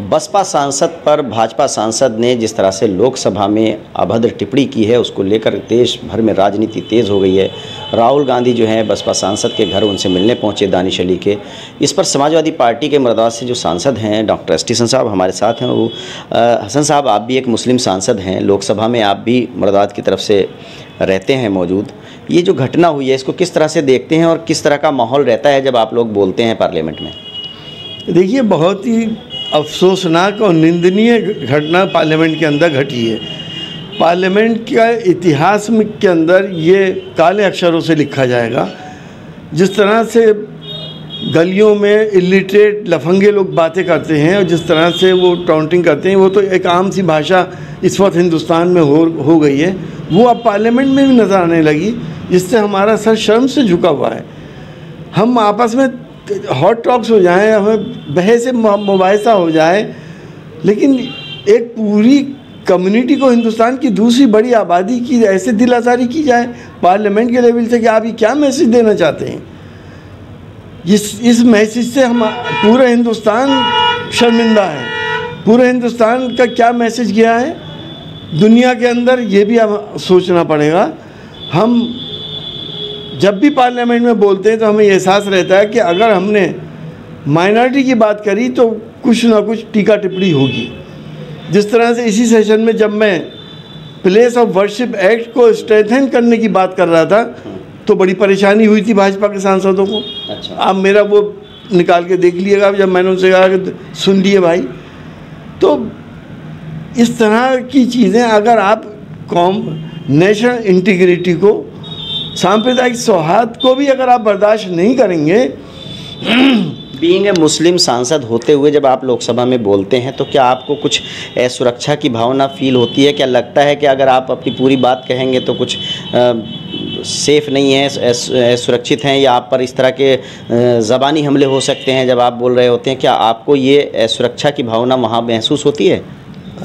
बसपा सांसद पर भाजपा सांसद ने जिस तरह से लोकसभा में अभद्र टिप्पणी की है, उसको लेकर देश भर में राजनीति तेज़ हो गई है। राहुल गांधी जो हैं बसपा सांसद के घर उनसे मिलने पहुंचे दानिश अली के। इस पर समाजवादी पार्टी के मुरादाबाद से जो सांसद हैं डॉक्टर एस टी हसन साहब हमारे साथ हैं। वो हसन साहब, आप भी एक मुस्लिम सांसद हैं, लोकसभा में आप भी मुरादाबाद की तरफ से रहते हैं मौजूद। ये जो घटना हुई है इसको किस तरह से देखते हैं और किस तरह का माहौल रहता है जब आप लोग बोलते हैं पार्लियामेंट में? देखिए, बहुत ही अफसोसनाक और निंदनीय घटना पार्लियामेंट के अंदर घटी है। पार्लियामेंट का इतिहास में के अंदर ये काले अक्षरों से लिखा जाएगा। जिस तरह से गलियों में इलिटरेट लफंगे लोग बातें करते हैं और जिस तरह से वो टाउंटिंग करते हैं, वो तो एक आम सी भाषा इस वक्त हिंदुस्तान में हो गई है। वो अब पार्लियामेंट में भी नज़र आने लगी, जिससे हमारा सर शर्म से झुका हुआ है। हम आपस में हॉट टॉक्स हो जाएं, हमें बहस से मुबाहिसा हो जाए, लेकिन एक पूरी कम्युनिटी को, हिंदुस्तान की दूसरी बड़ी आबादी की ऐसे दिल आज़ारी की जाए पार्लियामेंट के लेवल से कि आप ये क्या मैसेज देना चाहते हैं। इस मैसेज से हम पूरा हिंदुस्तान शर्मिंदा है। पूरे हिंदुस्तान का क्या मैसेज गया है दुनिया के अंदर, ये भी अब सोचना पड़ेगा। हम जब भी पार्लियामेंट में बोलते हैं तो हमें एहसास रहता है कि अगर हमने माइनॉरिटी की बात करी तो कुछ ना कुछ टीका टिप्पणी होगी। जिस तरह से इसी सेशन में जब मैं प्लेस ऑफ वर्शिप एक्ट को स्ट्रेंथन करने की बात कर रहा था तो बड़ी परेशानी हुई थी भाजपा के सांसदों को। अच्छा। आप मेरा वो निकाल के देख लीजिएगा जब मैंने उनसे कहा कि सुन लिए भाई। तो इस तरह की चीज़ें अगर आप नेशनल इंटीग्रिटी को, सांप्रदायिक सौहार्द को भी अगर आप बर्दाश्त नहीं करेंगे। बीइंग ए मुस्लिम सांसद होते हुए जब आप लोकसभा में बोलते हैं तो क्या आपको कुछ असुरक्षा की भावना फील होती है? क्या लगता है कि अगर आप अपनी पूरी बात कहेंगे तो कुछ सेफ़ नहीं है, सुरक्षित हैं, या आप पर इस तरह के ज़बानी हमले हो सकते हैं जब आप बोल रहे होते हैं? क्या आपको ये असुरक्षा की भावना वहाँ महसूस होती है?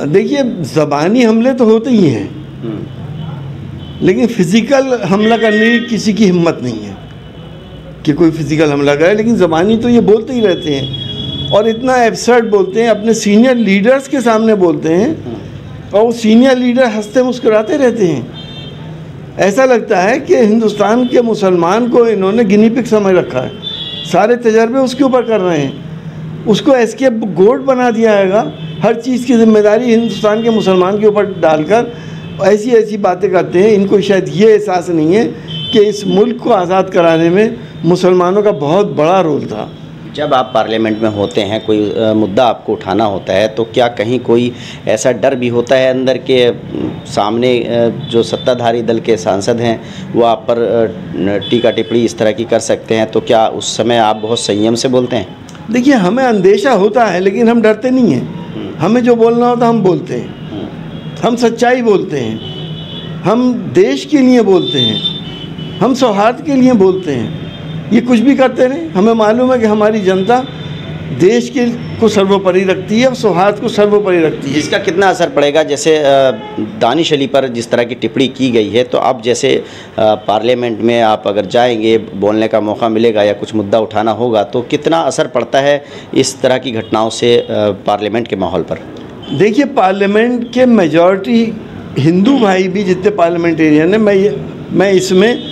देखिए, ज़बानी हमले तो होते ही हैं, लेकिन फिज़िकल हमला करने की किसी की हिम्मत नहीं है कि कोई फिज़िकल हमला करे। लेकिन ज़बानी तो ये बोलते ही रहते हैं और इतना एब्सर्ड बोलते हैं, अपने सीनियर लीडर्स के सामने बोलते हैं और सीनियर लीडर हंसते मुस्कुराते रहते हैं। ऐसा लगता है कि हिंदुस्तान के मुसलमान को इन्होंने गिनी पिग समझ रखा है, सारे तजर्बे उसके ऊपर कर रहे हैं, उसको एस्केप गोट बना दिया है। हर चीज़ की जिम्मेदारी हिंदुस्तान के मुसलमान के ऊपर डालकर ऐसी ऐसी बातें करते हैं। इनको शायद ये एहसास नहीं है कि इस मुल्क को आज़ाद कराने में मुसलमानों का बहुत बड़ा रोल था। जब आप पार्लियामेंट में होते हैं, कोई मुद्दा आपको उठाना होता है, तो क्या कहीं कोई ऐसा डर भी होता है अंदर के सामने जो सत्ताधारी दल के सांसद हैं वो आप पर टीका टिप्पणी इस तरह की कर सकते हैं, तो क्या उस समय आप बहुत संयम से बोलते हैं? देखिए, हमें अंदेशा होता है लेकिन हम डरते नहीं हैं। हमें जो बोलना होता हम बोलते हैं, हम सच्चाई बोलते हैं, हम देश के लिए बोलते हैं, हम सौहार्द के लिए बोलते हैं। ये कुछ भी करते रहे, हमें मालूम है कि हमारी जनता देश के को सर्वोपरि रखती है और सौहार्द को सर्वोपरि रखती है। इसका कितना असर पड़ेगा? जैसे दानिश अली पर जिस तरह की टिप्पणी की गई है, तो अब जैसे पार्लियामेंट में आप अगर जाएंगे, बोलने का मौका मिलेगा या कुछ मुद्दा उठाना होगा, तो कितना असर पड़ता है इस तरह की घटनाओं से पार्लियामेंट के माहौल पर? देखिए, पार्लियामेंट के मेजॉरिटी हिंदू भाई भी जितने पार्लियामेंटेरियन हैं, मैं इसमें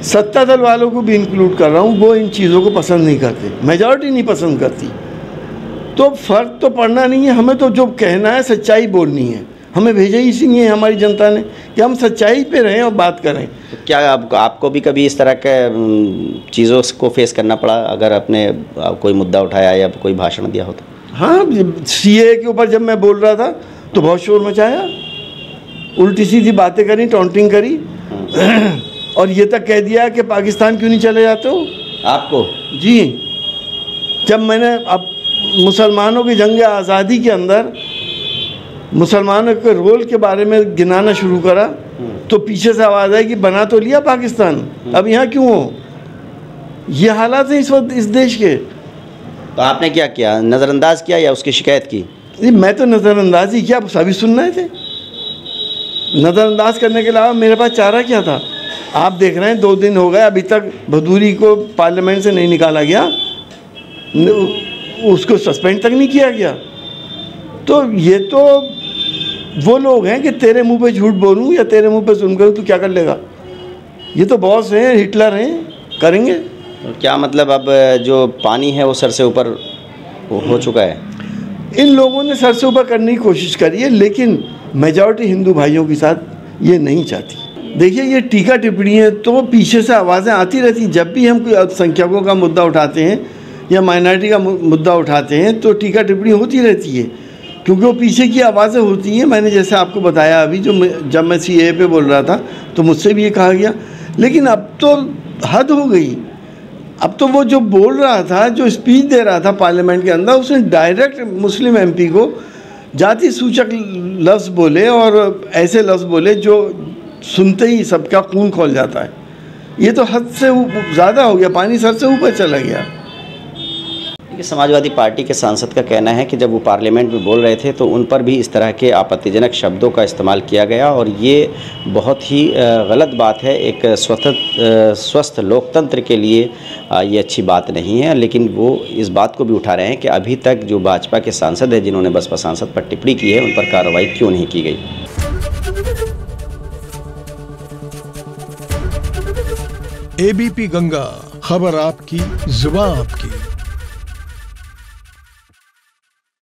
सत्ता दल वालों को भी इंक्लूड कर रहा हूँ, वो इन चीज़ों को पसंद नहीं करते, मेजॉरिटी नहीं पसंद करती। तो फ़र्क तो पड़ना नहीं है। हमें तो जो कहना है सच्चाई बोलनी है, हमें भेजा ही इसीलिए हमारी जनता ने कि हम सच्चाई पे रहें और बात करें। तो क्या आपको भी कभी इस तरह के चीज़ों को फेस करना पड़ा अगर आपने कोई मुद्दा उठाया या कोई भाषण दिया हो तो? हाँ, CAA के ऊपर जब मैं बोल रहा था तो बहुत शोर मचाया, उल्टी सीधी बातें करी, टाउंटिंग करी और ये तक कह दिया कि पाकिस्तान क्यों नहीं चले जाते हो आपको? जी। जब मैंने अब मुसलमानों की जंग आज़ादी के अंदर मुसलमानों के रोल के बारे में गिनाना शुरू करा तो पीछे से आवाज़ आई कि बना तो लिया पाकिस्तान, अब यहाँ क्यों हो। ये हालात हैं इस वक्त इस देश के। तो आपने क्या किया? नज़रअंदाज किया या उसकी शिकायत की? नहीं, मैं तो नज़रअंदाज ही किया, सभी सुन रहे थे। नज़रअंदाज करने के अलावा मेरे पास चारा क्या था? आप देख रहे हैं 2 दिन हो गए अभी तक भदौरी को पार्लियामेंट से नहीं निकाला गया, उसको सस्पेंड तक नहीं किया गया। तो ये तो वो लोग हैं कि तेरे मुंह पे झूठ बोलूं या तेरे मुंह पे सुन करूं, तू क्या कर लेगा। ये तो बॉस हैं, हिटलर हैं, करेंगे। क्या मतलब अब जो पानी है वो सर से ऊपर हो चुका है? इन लोगों ने सर से ऊपर करने की कोशिश करी है, लेकिन मेजॉरिटी हिंदू भाइयों के साथ ये नहीं चाहती। देखिए, ये टीका टिप्पणी है तो पीछे से आवाज़ें आती रहती। जब भी हम कोई अल्पसंख्यकों का मुद्दा उठाते हैं या माइनॉरिटी का मुद्दा उठाते हैं तो टीका टिप्पणी होती रहती है, क्योंकि वो पीछे की आवाज़ें होती हैं। मैंने जैसे आपको बताया अभी, जब मैं CAA पे बोल रहा था तो मुझसे भी ये कहा गया, लेकिन अब तो हद हो गई। अब तो वो जो बोल रहा था, जो स्पीच दे रहा था पार्लियामेंट के अंदर, उसने डायरेक्ट मुस्लिम MP को जाति सूचक लफ्ज़ बोले और ऐसे लफ्ज़ बोले जो सुनते ही सबका खून खौल जाता है। ये तो हद से ज़्यादा हो गया, पानी सर से ऊपर चला गया। समाजवादी पार्टी के सांसद का कहना है कि जब वो पार्लियामेंट में बोल रहे थे तो उन पर भी इस तरह के आपत्तिजनक शब्दों का इस्तेमाल किया गया और ये बहुत ही गलत बात है। एक स्वस्थ लोकतंत्र के लिए ये अच्छी बात नहीं है। लेकिन वो इस बात को भी उठा रहे हैं कि अभी तक जो भाजपा के सांसद हैं जिन्होंने बसपा सांसद पर टिप्पणी की है, उन पर कार्रवाई क्यों नहीं की गई। ABP गंगा, खबर आपकी, जुबान आपकी।